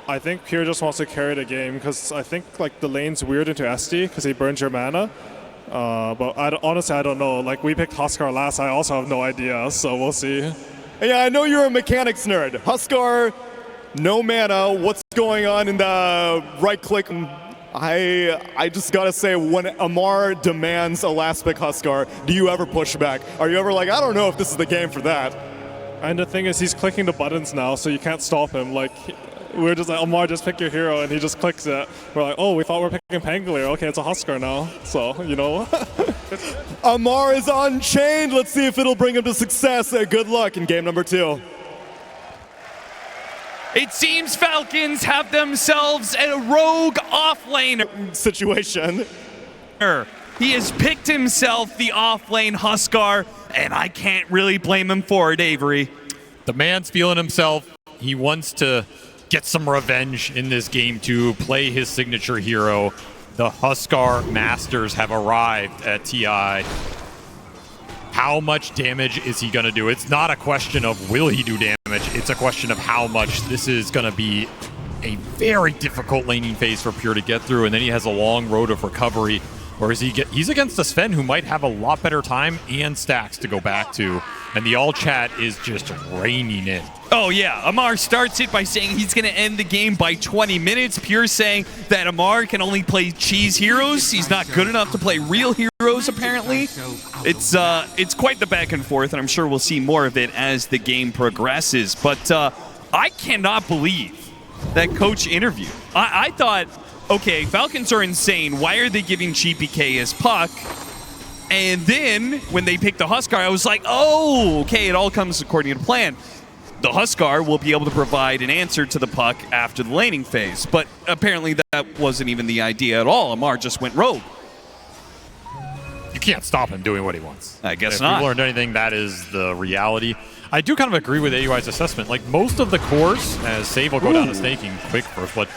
I think Pure just wants to carry the game because I think like the lane's weird into SD because he burns your mana. But honestly, I don't know. Like we picked Huskar last. I also have no idea, so we'll see. Yeah, I know you're a mechanics nerd. Huskar, no mana. What's going on in the right click? I just gotta say, when Amar demands a last pick Huskar, do you ever push back? Are you ever like, I don't know if this is the game for that? And the thing is, he's clicking the buttons now, so you can't stop him. Like, we're just like, Amar, just pick your hero, and he just clicks it. We're like, oh, we thought we were picking Pangolier. Okay, it's a Huskar now. So, you know. Amar is unchained. Let's see if it'll bring him to success. Good luck in game number 2. It seems Falcons have themselves a rogue offlaner situation. He has picked himself the offlane Huskar, and I can't really blame him for it, Avery. The man's feeling himself. He wants to get some revenge in this game to play his signature hero. The Huskar Masters have arrived at TI. How much damage is he going to do? It's not a question of will he do damage. It's a question of how much. This is going to be a very difficult laning phase for Pure to get through, and then he has a long road of recovery. Whereas he's against a Sven who might have a lot better time and stacks to go back to, and the all chat is just raining in. Oh yeah, Amar starts it by saying he's going to end the game by 20 minutes. Pure saying that Amar can only play cheese heroes. He's not good enough to play real heroes, apparently. It's quite the back and forth, and I'm sure we'll see more of it as the game progresses. But I cannot believe that coach interview. I thought, okay, Falcons are insane. Why are they giving GPK as Puck? And then when they picked the Huskar, I was like, oh, okay, it all comes according to plan. The Huskar will be able to provide an answer to the Puck after the laning phase. But apparently that wasn't even the idea at all. Amar just went rogue. You can't stop him doing what he wants. I guess if not. If we've learned anything, that is the reality. I do kind of agree with AUI's assessment. Like most of the cores, as Save will go down to snaking, quick first blood,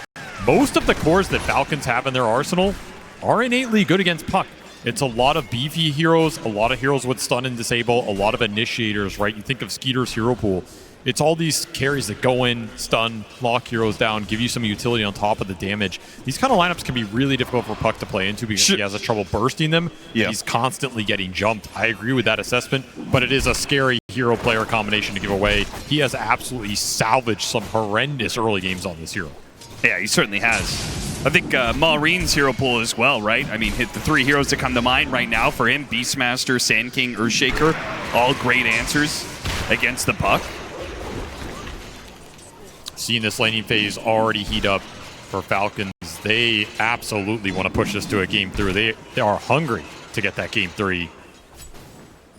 most of the cores that Falcons have in their arsenal are innately good against Puck. It's a lot of beefy heroes, a lot of heroes with stun and disable, a lot of initiators, right? You think of Skeeter's hero pool. It's all these carries that go in, stun, lock heroes down, give you some utility on top of the damage. These kind of lineups can be really difficult for Puck to play into because he has a trouble bursting them. Yeah. He's constantly getting jumped. I agree with that assessment, but it is a scary hero-player combination to give away. He has absolutely salvaged some horrendous early games on this hero. Yeah, he certainly has. I think Maureen's hero pool as well, right? I mean, hit the 3 heroes that come to mind right now for him: Beastmaster, Sand King, Earthshaker. All great answers against the Puck. Seeing this laning phase already heat up for Falcons, they absolutely want to push this to a game 3. They are hungry to get that game 3.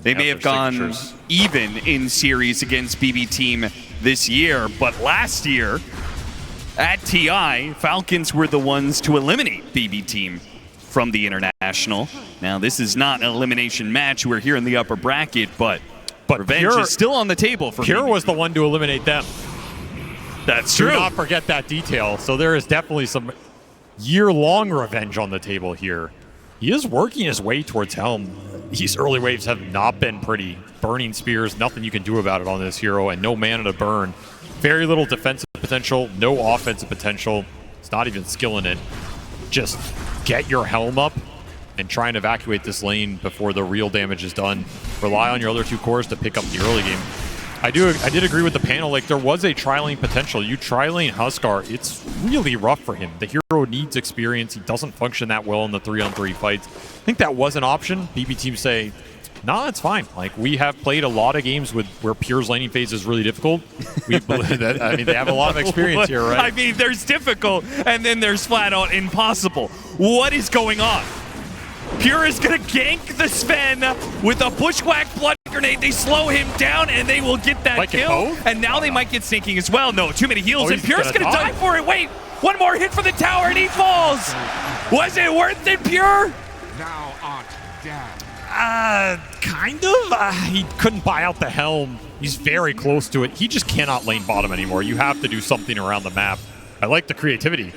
They may have gone even in series against BB Team this year, but last year at TI, Falcons were the ones to eliminate BB Team from the International. Now, this is not an elimination match. We're here in the upper bracket, but revenge Pure is still on the table for Pure BB was Team. the one to eliminate them. That's true. Do not forget that detail. So there is definitely some year-long revenge on the table here. He is working his way towards Helm. These early waves have not been pretty. Burning spears, nothing you can do about it on this hero, and no mana to burn. Very little defensive potential, no offensive potential. It's not even skill in it. Just get your Helm up and try and evacuate this lane before the real damage is done. Rely on your other 2 cores to pick up the early game. I did agree with the panel. Like, there was a tri-lane potential. You tri-lane Huskar, it's really rough for him. The hero needs experience. He doesn't function that well in the 3-on-3 fights. I think that was an option. BB Team say, nah, it's fine. Like, we have played a lot of games where Pure's laning phase is really difficult. We believe that. I mean, they have a lot of experience here, right? I mean, there's difficult, and then there's flat out impossible. What is going on? Pure is going to gank the Sven with a Bushwhack Blood Grenade. They slow him down, and they will get that kill. And now they might get sinking as well. No, too many heals, and Pure's going to die for it. Wait, one more hit for the tower, and he falls. Was it worth it, Pure? Now art dead. Kind of. He couldn't buy out the Helm. He's very close to it. He just cannot lane bottom anymore. You have to do something around the map. I like the creativity.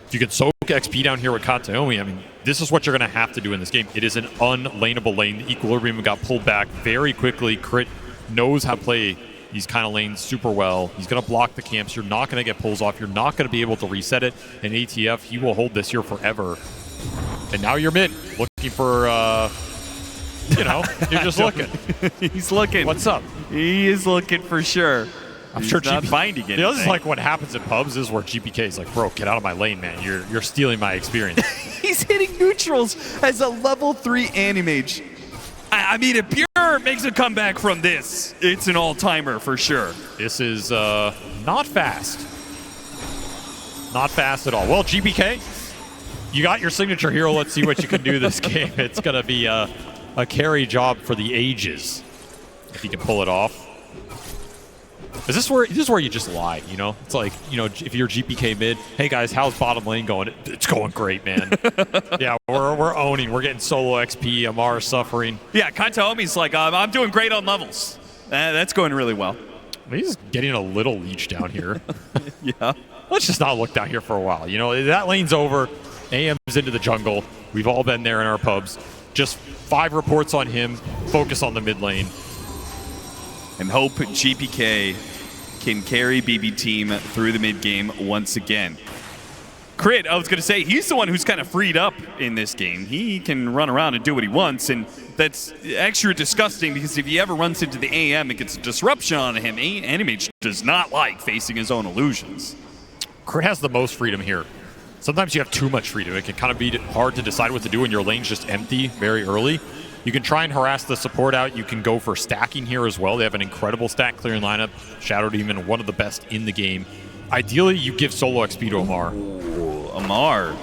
If you can soak XP down here with Kataomi, I mean, this is what you're going to have to do in this game. It is an unlaneable lane. The Equilibrium got pulled back very quickly. Crit knows how to play these kind of lanes super well. He's going to block the camps. You're not going to get pulls off. You're not going to be able to reset it. And ATF, he will hold this here forever. And now you're mid, looking for, you're just looking. He's looking. What's up? He is looking for sure. I'm sure not finding it. This is like what happens in pubs. This is where GPK is like, bro, get out of my lane, man. You're stealing my experience. He's hitting neutrals as a level 3 Animage. I mean, if Pure makes a comeback from this, it's an all-timer for sure. This is not fast. Not fast at all. Well, GPK, you got your signature hero. Let's see what you can do this game. It's going to be a carry job for the ages, if you can pull it off. Is this where you just lie, you know? It's like, if you're GPK mid, hey guys, how's bottom lane going? It's going great, man. Yeah, we're owning. We're getting solo XP. Amar suffering. Yeah, Kataomi's like, I'm doing great on levels. That's going really well. He's getting a little leech down here. Yeah. Let's just not look down here for a while. That lane's over. AM's into the jungle. We've all been there in our pubs. Just 5 reports on him. Focus on the mid lane. And hope GPK can carry BB team through the mid game once again. Crit, I was going to say, he's the one who's kind of freed up in this game. He can run around and do what he wants, and that's extra disgusting because if he ever runs into the AM, it gets a disruption on him. Animage does not like facing his own illusions. Crit has the most freedom here. Sometimes you have too much freedom. It can kind of be hard to decide what to do when your lane's just empty very early. You can try and harass the support out. You can go for stacking here as well. They have an incredible stack clearing lineup. Shadow Demon, one of the best in the game. Ideally, you give solo XP to Amar. Ooh, Amar,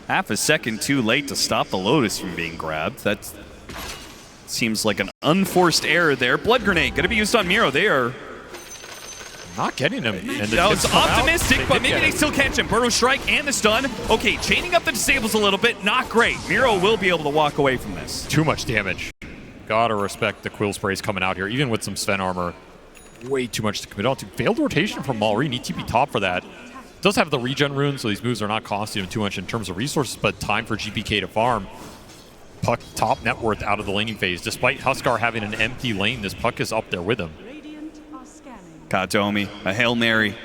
half a second too late to stop the Lotus from being grabbed. That seems like an unforced error there. Blood Grenade going to be used on Miro. They are not getting him. And that was optimistic, but maybe they still catch him. Burrow Strike and the stun. Okay, chaining up the disables a little bit. Not great. Miro will be able to walk away from this. Too much damage. Gotta respect the Quill Sprays coming out here, even with some Sven armor. Way too much to commit on to. Failed rotation from Malrine. ETP top for that. Does have the regen rune, so these moves are not costing him too much in terms of resources, but time for GPK to farm. Puck top net worth out of the laning phase. Despite Huskar having an empty lane, this Puck is up there with him. Kataomi, a Hail Mary,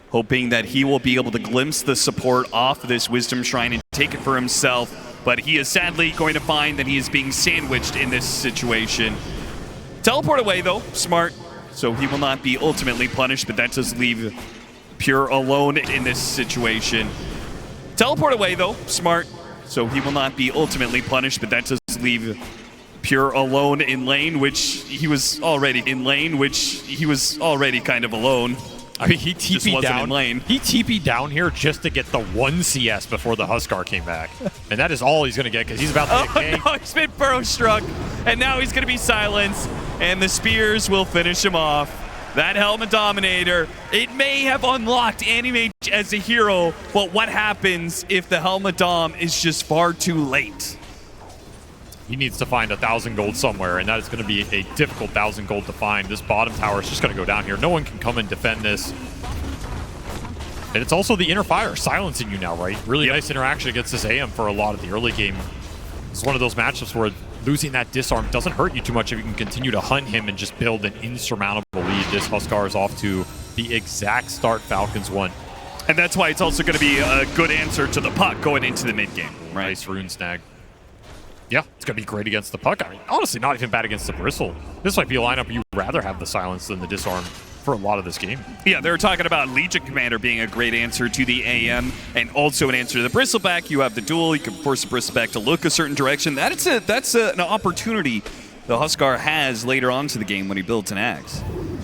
hoping that he will be able to glimpse the support off of this Wisdom Shrine and take it for himself, but he is sadly going to find that he is being sandwiched in this situation. Teleport away though, smart, so he will not be ultimately punished, but that does leave Pure alone in this situation. Teleport away though, smart, so he will not be ultimately punished, but that does leave Pure alone in lane, which he was already kind of alone. I mean, he TP'd down. In lane. He TP'd down here just to get the 1 CS before the Huskar came back. And that is all he's going to get because he's about to get ganked. No, he's been burrow struck, and now he's going to be silenced, and the spears will finish him off. That Helmet Dominator, it may have unlocked Animage as a hero, but what happens if the Helmet Dom is just far too late? He needs to find 1,000 gold somewhere, and that is going to be a difficult 1,000 gold to find. This bottom tower is just going to go down here. No one can come and defend this. And it's also the inner fire silencing you now, right? Really nice interaction against this AM for a lot of the early game. It's one of those matchups where losing that disarm doesn't hurt you too much if you can continue to hunt him and just build an insurmountable lead. This Huskar is off to the exact start Falcons want. And that's why it's also going to be a good answer to the puck going into the mid game. Right? Nice rune snag. Yeah, it's going to be great against the puck. I mean, honestly, not even bad against the bristle. This might be a lineup you'd rather have the silence than the disarm for a lot of this game. Yeah, they were talking about Legion Commander being a great answer to the AM and also an answer to the Bristleback. You have the duel. You can force the Bristleback to look a certain direction. That's an opportunity the Huskar has later on to the game when he builds an axe.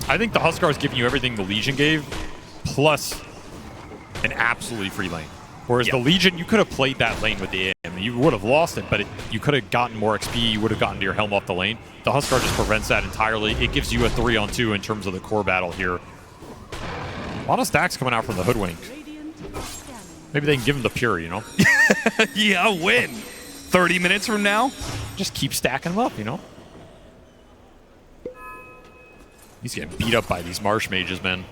I think the Huskar is giving you everything the Legion gave, plus an absolutely free lane. Whereas the Legion, you could have played that lane with the AM. You would have lost it, but you could have gotten more XP. You would have gotten to your helm off the lane. The Huskar just prevents that entirely. It gives you a 3-on-2 in terms of the core battle here. A lot of stacks coming out from the Hoodwink. Maybe they can give him the Pure, you know? Yeah, win. 30 minutes from now? Just keep stacking them up, you know? He's getting beat up by these Marsh Mages, man.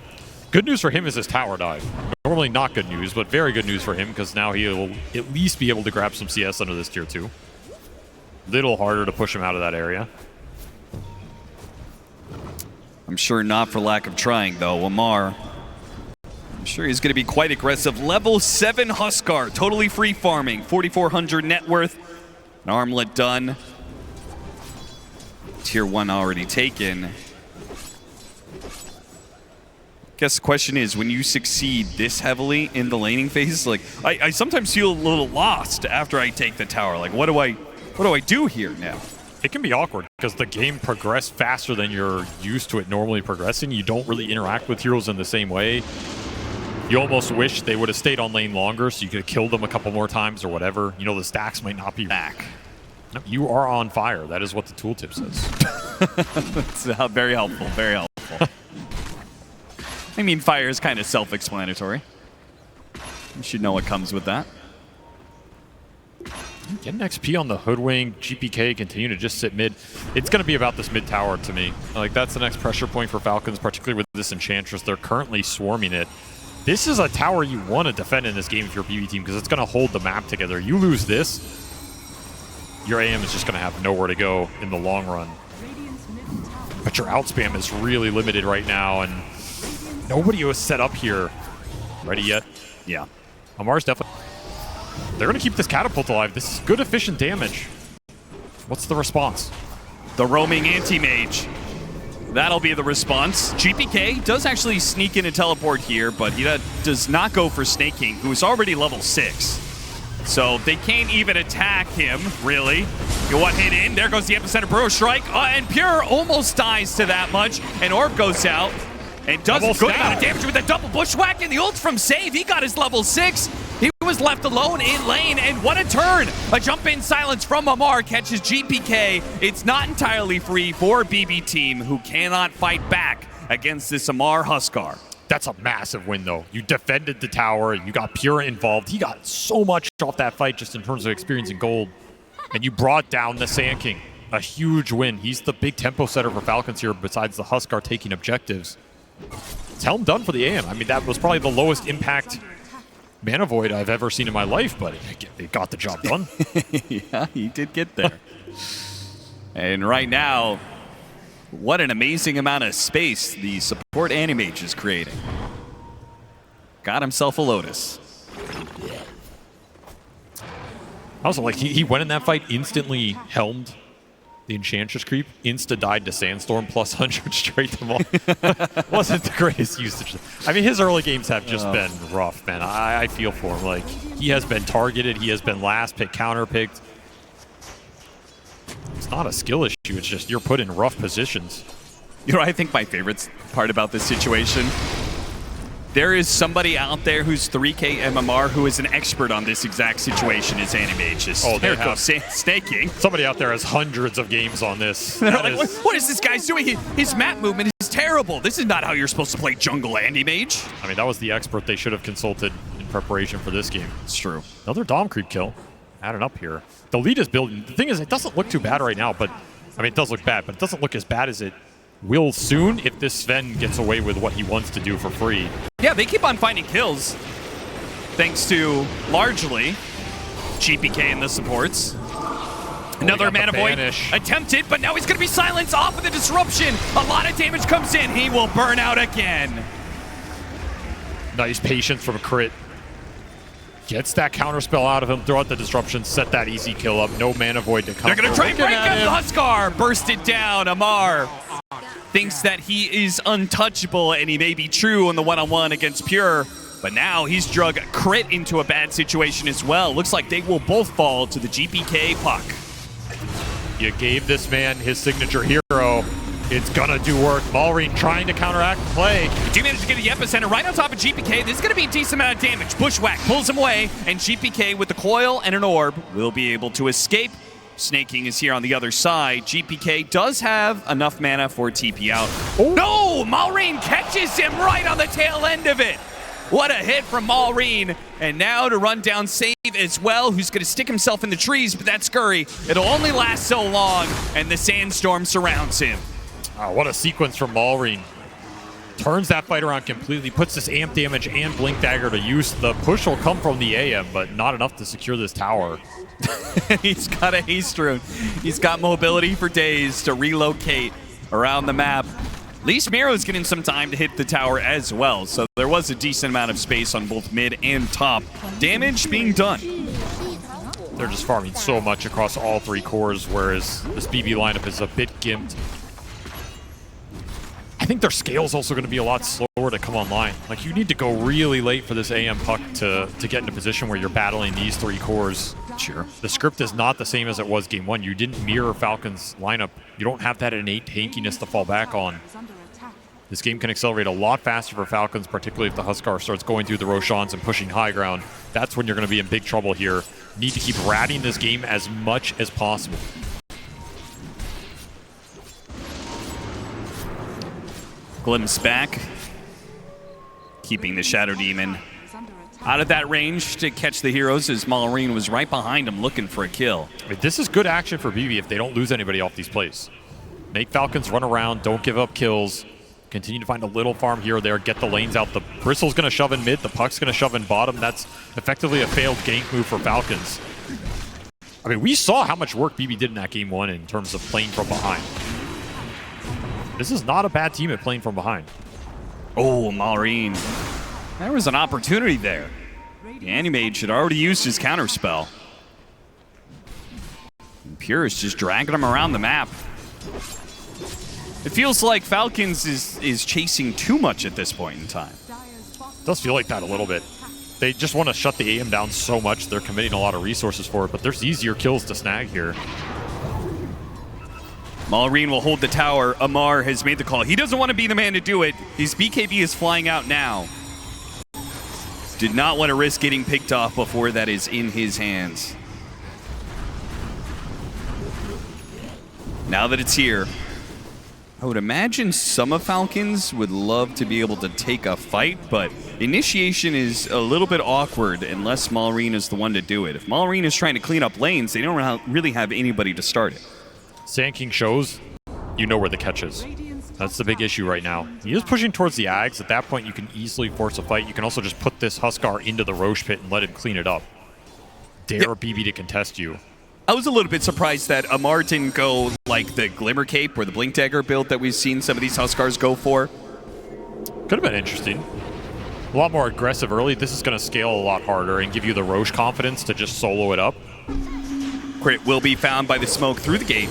Good news for him is his tower dive. Normally not good news, but very good news for him because now he'll at least be able to grab some CS under this tier 2. Little harder to push him out of that area. I'm sure not for lack of trying, though. Amar, I'm sure he's going to be quite aggressive. Level 7 Huskar, totally free farming. 4,400 net worth. An armlet done. Tier 1 already taken. Guess the question is, when you succeed this heavily in the laning phase, like I sometimes feel a little lost after I take the tower. Like, what do I do here now? It can be awkward because the game progressed faster than you're used to it normally progressing. You don't really interact with heroes in the same way. You almost wish they would have stayed on lane longer so you could have killed them a couple more times or whatever. You know, the stacks might not be back. No, you are on fire. That is what the tooltip says. That's very helpful, very helpful. I mean, fire is kind of self-explanatory. You should know what comes with that. Getting XP on the Hoodwink, GPK continue to just sit mid. It's going to be about this mid tower to me. Like, that's the next pressure point for Falcons, particularly with this Enchantress. They're currently swarming it. This is a tower you want to defend in this game if you're a PB team because it's going to hold the map together. You lose this, your AM is just going to have nowhere to go in the long run. But your outspam is really limited right now, and nobody was set up here ready yet. Yeah. Amar's definitely... They're going to keep this catapult alive. This is good, efficient damage. What's the response? The roaming anti-mage. That'll be the response. GPK does actually sneak in a teleport here, but he does not go for Snake King, who is already level 6. So they can't even attack him, really. You want hit in. There goes the epicenter Burrow Strike. And Pure almost dies to that much. And Orb goes out. And does a good amount of damage with a double bushwhack. And the ult from Save. He got his level 6. He was left alone in lane. And what a turn. A jump in silence from Amar catches GPK. It's not entirely free for BB team, who cannot fight back against this Amar Huskar. That's a massive win, though. You defended the tower. You got Pure involved. He got so much off that fight just in terms of experience and gold. And you brought down the Sand King. A huge win. He's the big tempo setter for Falcons here, besides the Huskar taking objectives. It's Helm done for the AM. I mean, that was probably the lowest impact mana void I've ever seen in my life, but it got the job done. Yeah, he did get there. And right now, what an amazing amount of space the support Animage is creating. Got himself a Lotus. Also, like, he went in that fight, instantly helmed the Enchantress creep, insta-died to Sandstorm, plus 100 straight them all. Wasn't the greatest usage. I mean, his early games have just been rough, man. I feel for him. Like, he has been targeted. He has been last pick, counter-picked. It's not a skill issue. It's just you're put in rough positions. You know, I think my favorite part about this situation, there is somebody out there who's 3K MMR who is an expert on this exact situation as Animage. Oh, there goes Snaking. Somebody out there has hundreds of games on this. They're like, what is this guy's doing? His map movement is terrible. This is not how you're supposed to play jungle Animage. I mean, that was the expert they should have consulted in preparation for this game. It's true. Another Dom creep kill. Added up here. The lead is building. The thing is, it doesn't look too bad right now, but I mean, it does look bad, but it doesn't look as bad as it will soon if this Sven gets away with what he wants to do for free. Yeah, they keep on finding kills, thanks to largely GPK and the supports. Another mana void attempted, but now he's going to be silenced off of the disruption. A lot of damage comes in. He will burn out again. Nice patience from a crit. Gets that counterspell out of him, throw out the disruption, set that easy kill up. No mana void to come. They're going to try and break up the Huskar. Burst it down. Amar thinks that he is untouchable, and he may be true on the one-on-one against Pure. But now he's drug crit into a bad situation as well. Looks like they will both fall to the GPK puck. You gave this man his signature hero. It's gonna do work. Malrine trying to counteract the play. Do manage to get the epicenter right on top of GPK. This is gonna be a decent amount of damage. Bushwhack pulls him away, and GPK with the coil and an orb will be able to escape. Snake King is here on the other side. GPK does have enough mana for TP out. Oh. No! Malrine catches him right on the tail end of it. What a hit from Malrine. And now to run down Save as well, who's going to stick himself in the trees, but that scurry, it'll only last so long, and the Sandstorm surrounds him. Oh, what a sequence from Malrine. Turns that fight around completely, puts this amp damage and blink dagger to use. The push will come from the AM, but not enough to secure this tower. He's got a haste rune. He's got mobility for days to relocate around the map. At least Miro's getting some time to hit the tower as well, so there was a decent amount of space on both mid and top. Damage being done. They're just farming so much across all 3 cores, whereas this BB lineup is a bit gimped. I think their scale is also going to be a lot slower to come online. Like, you need to go really late for this AM puck to get in a position where you're battling these 3 cores. Sure. The script is not the same as it was game 1. You didn't mirror Falcons' lineup. You don't have that innate tankiness to fall back on. This game can accelerate a lot faster for Falcons, particularly if the Huskar starts going through the Roshans and pushing high ground. That's when you're going to be in big trouble here. Need to keep ratting this game as much as possible. Glimpse back, keeping the Shadow Demon out of that range to catch the heroes as Malrine was right behind him looking for a kill. I mean, this is good action for BB if they don't lose anybody off these plays. Make Falcons run around, don't give up kills, continue to find a little farm here or there, get the lanes out. The Bristle's going to shove in mid, the puck's going to shove in bottom. That's effectively a failed gank move for Falcons. I mean, we saw how much work BB did in that game 1 in terms of playing from behind. This is not a bad team at playing from behind. Oh, Malrine. There was an opportunity there. The Animage had already used his counterspell. And Pure is just dragging him around the map. It feels like Falcons is chasing too much at this point in time. It does feel like that a little bit. They just want to shut the AM down so much, they're committing a lot of resources for it, but there's easier kills to snag here. Malrine will hold the tower. Amar has made the call. He doesn't want to be the man to do it. His BKB is flying out now. Did not want to risk getting picked off before that is in his hands. Now that it's here, I would imagine some of Falcons would love to be able to take a fight, but initiation is a little bit awkward unless Malrine is the one to do it. If Malrine is trying to clean up lanes, they don't really have anybody to start it. Sand King shows you know where the catch is. That's the big issue right now. He is pushing towards the Ags. At that point, you can easily force a fight. You can also just put this Huskar into the Roche pit and let him clean it up. Dare BB to contest you. I was a little bit surprised that Amar didn't go like the Glimmer Cape or the Blink Dagger build that we've seen some of these Huskars go for. Could have been interesting. A lot more aggressive early. This is going to scale a lot harder and give you the Roche confidence to just solo it up. Crit will be found by the smoke through the gate.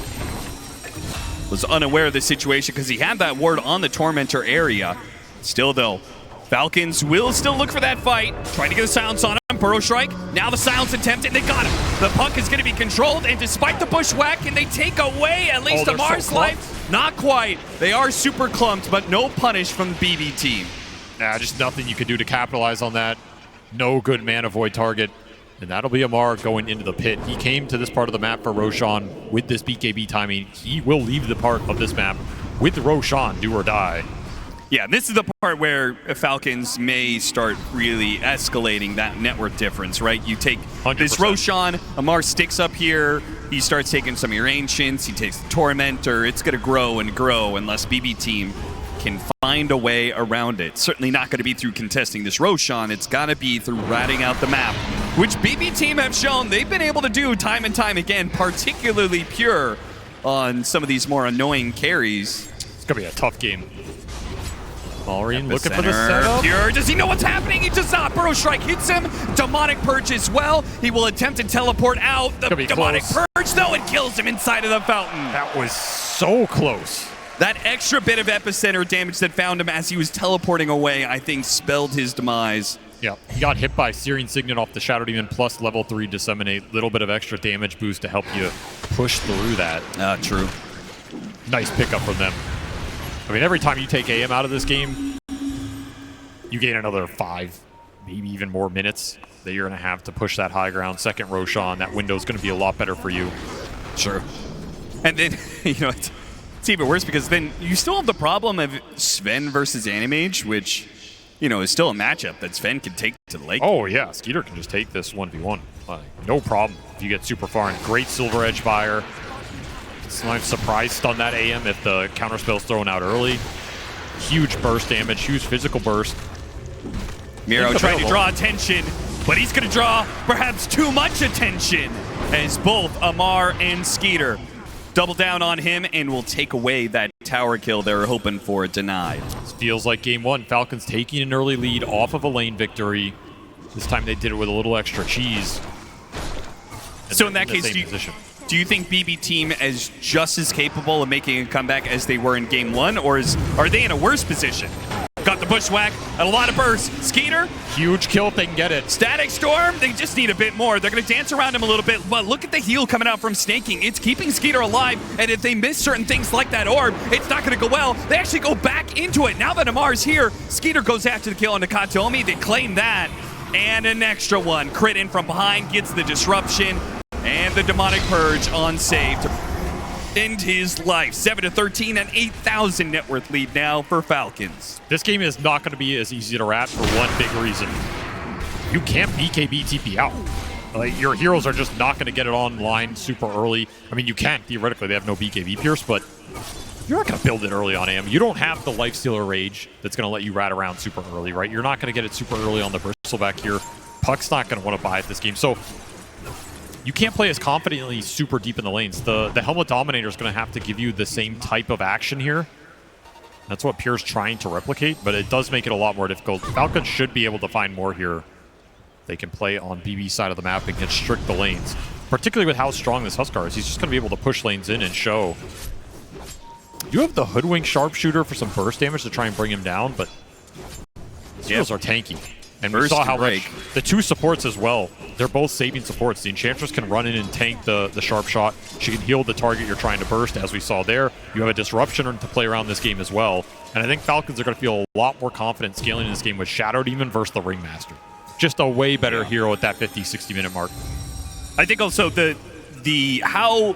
Was unaware of the situation because he had that ward on the Tormentor area. Still though, Falcons will still look for that fight. Trying to get a silence on him. Burrow Strike. Now the silence attempt and they got him. The puck is going to be controlled and despite the bushwhack, can they take away at least Amar's life? Not quite. They are super clumped, but no punish from the BB team. Nah, just nothing you can do to capitalize on that. No good mana void target. And that'll be Amar going into the pit. He came to this part of the map for Roshan with this BKB timing. He will leave the part of this map with Roshan, do or die. Yeah, this is the part where Falcons may start really escalating that network difference, right? You take 100%. This Roshan, Amar sticks up here, he starts taking some of your Ancients, he takes the Tormentor, it's going to grow and grow unless BB team can find a way around it. Certainly not going to be through contesting this Roshan, it's got to be through ratting out the map, which BB team have shown they've been able to do time and time again, particularly Pure on some of these more annoying carries. It's going to be a tough game. Malrine looking for the setup. Pure, does he know what's happening? He does not. Burrow Strike hits him. Demonic Purge as well. He will attempt to teleport out. The Demonic Purge, though, and kills him inside of the fountain. That was so close. That extra bit of epicenter damage that found him as he was teleporting away, I think, spelled his demise. Yeah, he got hit by Searing Signet off the Shadow Demon plus level 3 Disseminate. Little bit of extra damage boost to help you push through that. True. Nice pickup from them. I mean, every time you take AM out of this game, you gain another 5, maybe even more minutes that you're going to have to push that high ground. Second Roshan, that window is going to be a lot better for you. Sure. And then, it's even worse because then you still have the problem of Sven versus Animage, which, is still a matchup that Sven can take to the lake. Oh, yeah. Skeeter can just take this 1v1. No problem if you get super far. And great Silver Edge fire. Slime surprise stun that AM if the counterspell's thrown out early. Huge burst damage, huge physical burst. Miro trying to draw attention, but he's going to draw perhaps too much attention as both Amar and Skeeter double down on him and will take away that tower kill they were hoping for denied. This feels like game one. Falcons taking an early lead off of a lane victory. This time they did it with a little extra cheese. So in that case, do you think BB team is just as capable of making a comeback as they were in game one, or are they in a worse position? Got the bushwhack and a lot of burst. Skeeter. Huge kill if they can get it. Static Storm, they just need a bit more. They're going to dance around him a little bit, but look at the heal coming out from Snaking. It's keeping Skeeter alive, and if they miss certain things like that orb, it's not going to go well. They actually go back into it. Now that Amar's here, Skeeter goes after the kill on Nakatomi. They claim that, and an extra one. Crit in from behind, gets the disruption, and the Demonic Purge on save to end his life. 7-13, an 8,000 net worth lead now for Falcons. This game is not going to be as easy to wrap for one big reason. You can't BKB TP out. Like, your heroes are just not going to get it online super early. I mean, you can, theoretically. They have no BKB Pierce, but you're not going to build it early on AM. You don't have the Lifestealer Rage that's going to let you rat around super early, right? You're not going to get it super early on the Bristleback here. Puck's not going to want to buy it this game. So you can't play as confidently super deep in the lanes. The Helmet Dominator is going to have to give you the same type of action here. That's what Pure's trying to replicate, but it does make it a lot more difficult. Falcons should be able to find more here. They can play on BB's side of the map and constrict the lanes, particularly with how strong this Huskar is. He's just going to be able to push lanes in and show. You have the Hoodwink Sharpshooter for some burst damage to try and bring him down, but heroes are tanky. And we saw how much the two supports as well. They're both saving supports. The Enchantress can run in and tank the sharp shot. She can heal the target you're trying to burst, as we saw there. You have a disruption to play around this game as well. And I think Falcons are going to feel a lot more confident scaling in this game with Shadow Demon versus the Ringmaster. Just a way better hero at that 50-60 minute mark. I think also the how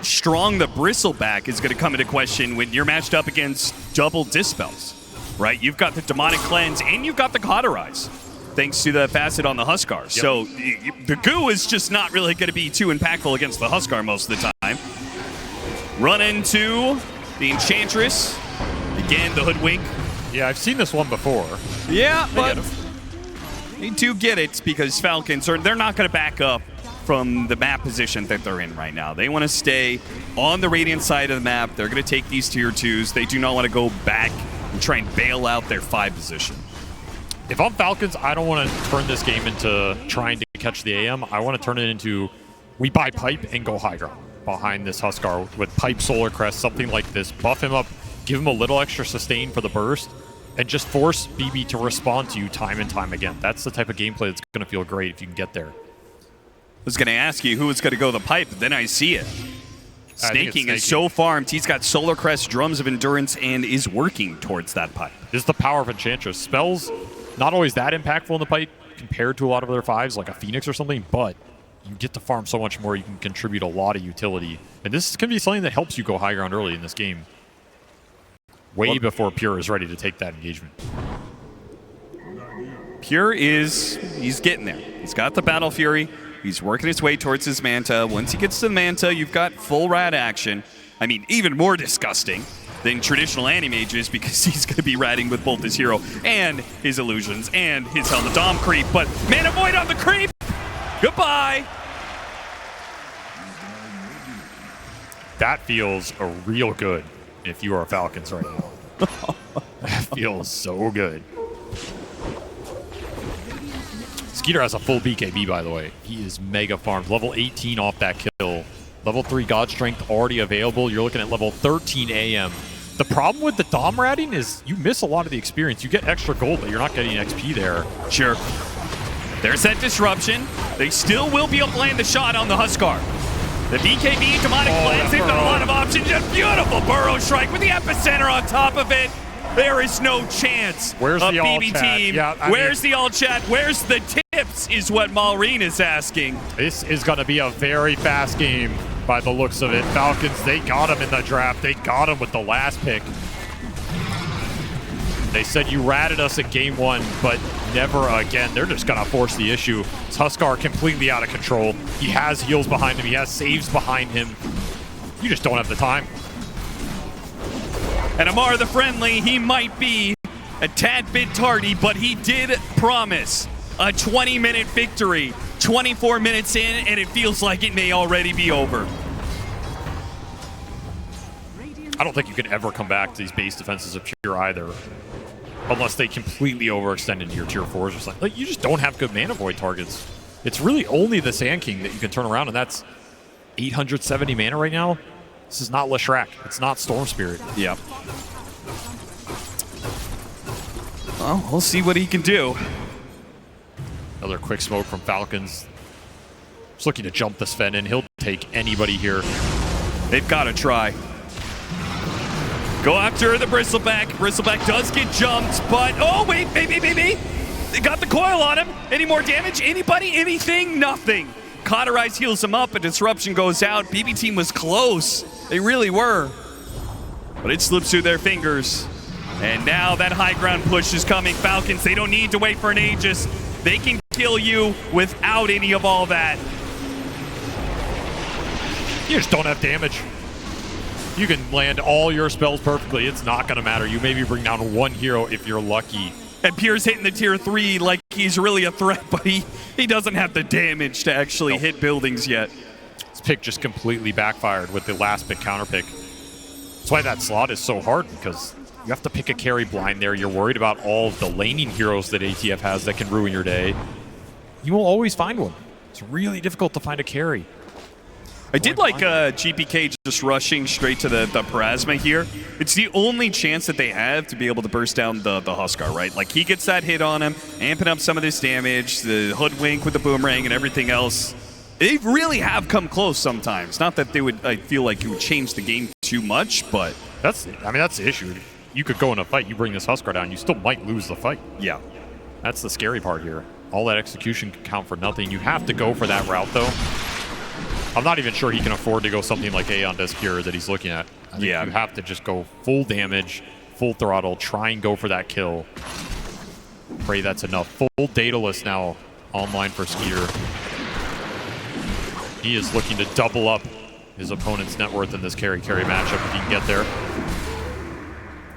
strong the Bristleback is going to come into question when you're matched up against double Dispels, right? You've got the Demonic Cleanse and you've got the Cauterize, thanks to the facet on the Huskar. Yep. So the goo is just not really going to be too impactful against the Huskar most of the time. Run into the Enchantress. Again, the Hoodwink. Yeah, I've seen this one before. Yeah, but they do get it because Falcons they're not going to back up from the map position that they're in right now. They want to stay on the Radiant side of the map. They're going to take these tier 2s. They do not want to go back and try and bail out their 5 position. If I'm Falcons, I don't want to turn this game into trying to catch the AM. I want to turn it into we buy Pipe and go high ground behind this Huskar with Pipe, Solar Crest, something like this. Buff him up, give him a little extra sustain for the burst, and just force BB to respond to you time and time again. That's the type of gameplay that's going to feel great if you can get there. I was going to ask you who was going to go the Pipe, but then I see it. Snaking is so farmed. He's got Solar Crest, Drums of Endurance, and is working towards that Pipe. This is the power of Enchantress. Spells, not always that impactful in the Pipe compared to a lot of other 5s, like a Phoenix or something, but you get to farm so much more. You can contribute a lot of utility. And this can be something that helps you go high ground early in this game. Way before Pure is ready to take that engagement. Pure he's getting there. He's got the Battle Fury. He's working his way towards his Manta. Once he gets to the Manta, you've got full rat action. I mean, even more disgusting than traditional Animages because he's going to be ratting with both his hero and his illusions and his Helmet Dom creep. But Mana Void on the creep! Goodbye! That feels real good if you are Falcons right now. That feels so good. Skeeter has a full BKB, by the way. He is mega farmed. Level 18 off that kill. Level 3 God Strength already available. You're looking at level 13 AM. The problem with the Dom ratting is you miss a lot of the experience. You get extra gold, but you're not getting XP there. Sure. There's that disruption. They still will be able to land the shot on the Huskar. The BKB, Demonic Cleanse, they've got a lot of options. A beautiful Burrow Strike with the Epicenter on top of it. There is no chance of BB team. Yeah, Where's the all chat? Where's the tips is what Maureen is asking. This is going to be a very fast game by the looks of it. Falcons, they got him in the draft. They got him with the last pick. They said you ratted us at game 1, but never again. They're just going to force the issue. It's Huskar completely out of control. He has heals behind him. He has saves behind him. You just don't have the time. And Amar the Friendly, he might be a tad bit tardy, but he did promise a 20-minute victory. 24 minutes in, and it feels like it may already be over. I don't think you can ever come back to these base defenses of Pure either. Unless they completely overextend into your tier 4s or something. Like, you just don't have good mana void targets. It's really only the Sand King that you can turn around, and that's 870 mana right now. This is not Leshrac. It's not Storm Spirit. Yeah. Well, we'll see what he can do. Another quick smoke from Falcons. Just looking to jump the Sven in. He'll take anybody here. They've got to try. Go after the Bristleback. Bristleback does get jumped, but oh, wait. They got the coil on him. Any more damage? Anybody? Anything? Nothing. Cauterize heals him up, a disruption goes out. BB team was close. They really were. But it slips through their fingers. And now that high ground push is coming. Falcons, they don't need to wait for an Aegis. They can kill you without any of all that. You just don't have damage. You can land all your spells perfectly. It's not going to matter. You maybe bring down one hero if you're lucky. And Pierre's hitting the tier 3 like he's really a threat, but he doesn't have the damage to actually hit buildings yet. This pick just completely backfired with the last pick counter pick. That's why that slot is so hard, because you have to pick a carry blind there. You're worried about all of the laning heroes that ATF has that can ruin your day. You will always find one. It's really difficult to find a carry. I did like GPK just rushing straight to the Parasma here. It's the only chance that they have to be able to burst down the Huskar, right? Like, he gets that hit on him, amping up some of this damage, the hoodwink with the boomerang and everything else. They really have come close sometimes. Not that they would, I feel like it would change the game too much, but... that's the issue. You could go in a fight, you bring this Huskar down, you still might lose the fight. Yeah. That's the scary part here. All that execution can count for nothing. You have to go for that route, though. I'm not even sure he can afford to go something like Aeon Despure that he's looking at. I think you have to just go full damage, full throttle, try and go for that kill. Pray that's enough. Full Daedalus now online for Skeeter. He is looking to double up his opponent's net worth in this carry matchup if he can get there.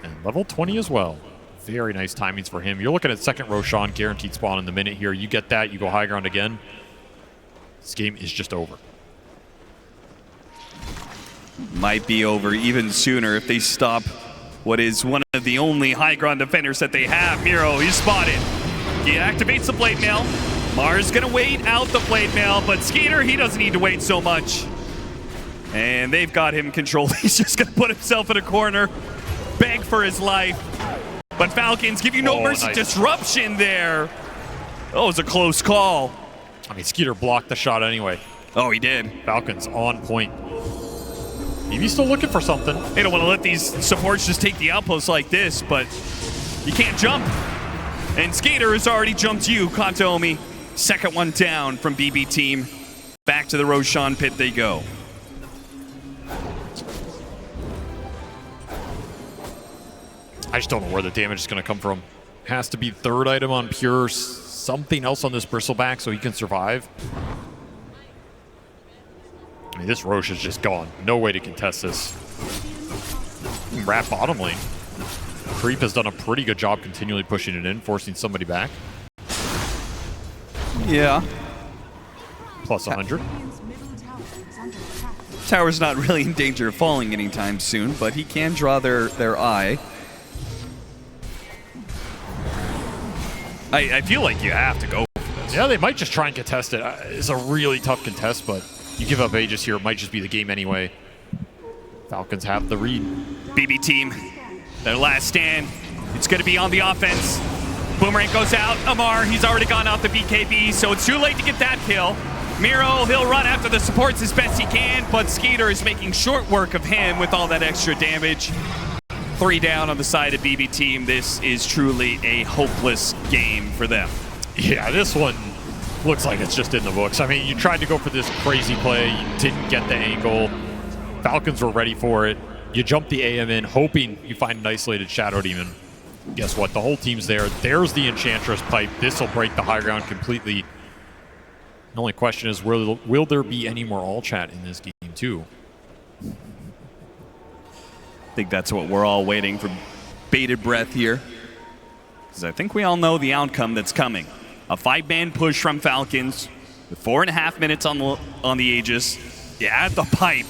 And level 20 as well. Very nice timings for him. You're looking at second Roshan, guaranteed spawn in the minute here. You get that, you go high ground again. This game is just over. Might be over even sooner if they stop what is one of the only high ground defenders that they have. Miro, he's spotted. He activates the blade mail. Mars gonna wait out the blade mail, but Skeeter, he doesn't need to wait so much. And they've got him controlled. He's just gonna put himself in a corner, beg for his life. But Falcons give you no mercy. Nice disruption there. That was a close call. I mean, Skeeter blocked the shot anyway. Oh, he did. Falcons on point. Maybe still looking for something. They don't want to let these supports just take the outposts like this, but you can't jump. And Skater has already jumped you, Katomi. Second one down from BB team. Back to the Roshan pit they go. I just don't know where the damage is going to come from. Has to be third item on Pure, something else on this Bristleback so he can survive. I mean, this Roche is just gone. No way to contest this. Rat bottom lane. Creep has done a pretty good job continually pushing it in, forcing somebody back. Yeah. Plus 100. Tower's not really in danger of falling anytime soon, but he can draw their eye. I feel like you have to go for this. Yeah, they might just try and contest it. It's a really tough contest, but you give up Aegis here, it might just be the game anyway. Falcons have the read. BB team, their last stand. It's going to be on the offense. Boomerang goes out. Amar, he's already gone out the BKB, so it's too late to get that kill. Miro, he'll run after the supports as best he can, but Skeeter is making short work of him with all that extra damage. 3 down on the side of BB team. This is truly a hopeless game for them. Yeah, this one looks like it's just in the books. I mean, you tried to go for this crazy play, you didn't get the angle. Falcons were ready for it. You jump the AM in, hoping you find an isolated Shadow Demon. Guess what? The whole team's there. There's the Enchantress pipe. This will break the high ground completely. The only question is, will there be any more all chat in this game too? I think that's what we're all waiting for, bated breath here. Because I think we all know the outcome that's coming. A 5-man push from Falcons with 4.5 minutes on the Aegis. You add the pipe.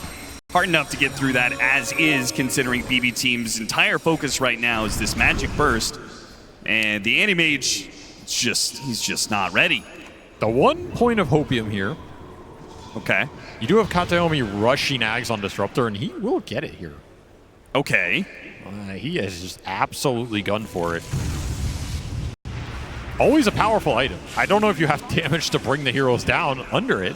Hard enough to get through that as is, considering BB Team's entire focus right now is this Magic Burst. And the Anti-Mage, he's just not ready. The one point of hopium here. Okay. You do have Kataomi rushing Ags on Disruptor, and he will get it here. Okay. He has just absolutely gunned for it. Always a powerful item. I don't know if you have damage to bring the heroes down under it,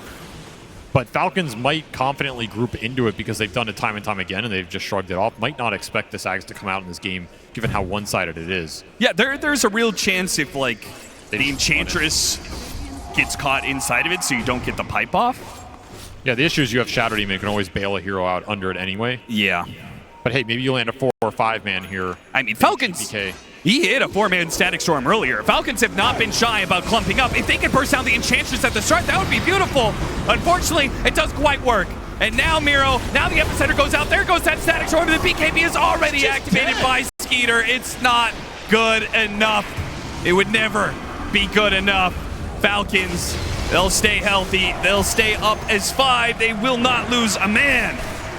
but Falcons might confidently group into it because they've done it time and time again, and they've just shrugged it off. Might not expect this Ags to come out in this game, given how one-sided it is. Yeah, there's a real chance if, like, the Enchantress gets caught inside of it so you don't get the pipe off. Yeah, the issue is you have Shadow Demon. You can always bail a hero out under it anyway. Yeah. But hey, maybe you land a 4 or 5 man here. I mean, Falcons, he hit a 4-man Static Storm earlier. Falcons have not been shy about clumping up. If they could burst down the Enchantress at the start, that would be beautiful. Unfortunately, it doesn't quite work. And now Miro, now the Epicenter goes out. There goes that Static Storm. The BKB is already activated by Skeeter. It's not good enough. It would never be good enough. Falcons, they'll stay healthy. They'll stay up as 5. They will not lose a man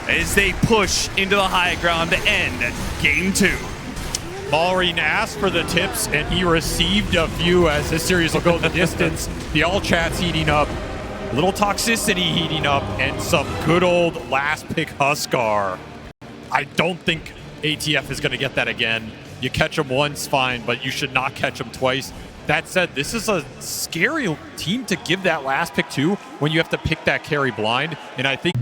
as they push into the high ground to end game 2. Maureen asked for the tips, and he received a few as this series will go the distance. The all chat's heating up. A little toxicity heating up, and some good old last pick Huskar. I don't think ATF is going to get that again. You catch him once, fine, but you should not catch him twice. That said, this is a scary team to give that last pick to when you have to pick that carry blind, and I think